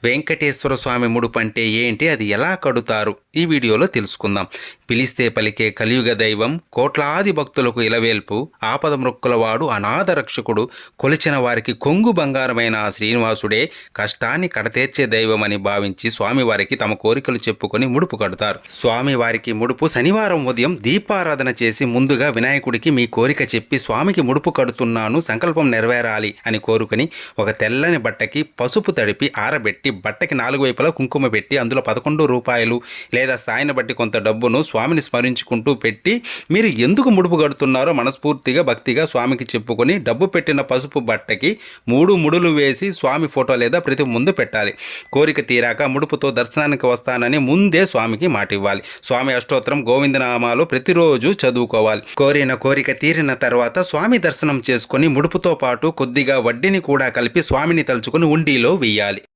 వెంకటేశ్వర స్వామి ముడుపు అంటే ఏంటి, అది ఎలా కడుతారు, ఈ వీడియోలో తెలుసుకుందాం. పిలిస్తే పలికే కలియుగ దైవం, కోట్లాది భక్తులకు ఇలవేల్పు, ఆపద మృక్కులవాడు, అనాథ రక్షకుడు, కొలిచిన వారికి కొంగు బంగారమైన ఆ శ్రీనివాసుడే కష్టాన్ని కడతీర్చే దైవం అని భావించి స్వామివారికి తమ కోరికలు చెప్పుకొని ముడుపు కడతారు. స్వామివారికి ముడుపు శనివారం ఉదయం దీపారాధన చేసి ముందుగా వినాయకుడికి మీ కోరిక చెప్పి స్వామికి ముడుపు కడుతున్నాను, సంకల్పం నెరవేరాలి అని కోరుకుని ఒక తెల్లని బట్టకి పసుపు తడిపి ఆరబెట్టి బట్టకి 4 వైపులా కుంకుమ పెట్టి అందులో 11 రూపాయలు లేదా స్థాయిని బట్టి కొంత డబ్బును స్వామిని స్మరించుకుంటూ పెట్టి మీరు ఎందుకు ముడుపు కడుతున్నారో మనస్ఫూర్తిగా భక్తిగా స్వామికి చెప్పుకొని డబ్బు పెట్టిన పసుపు బట్టకి 3 ముడులు వేసి స్వామి ఫోటో లేదా ప్రతి ముందు పెట్టాలి. కోరిక తీరాక ముడుపుతో దర్శనానికి వస్తానని ముందే స్వామికి మాట ఇవ్వాలి. స్వామి అష్టోత్తరం గోవిందనామాలు ప్రతిరోజు చదువుకోవాలి. కోరిన కోరిక తీరిన తర్వాత స్వామి దర్శనం చేసుకొని ముడుపుతో పాటు కొద్దిగా వడ్డీని కూడా కలిపి స్వామిని తలుచుకొని ఉండిలో వెయ్యాలి.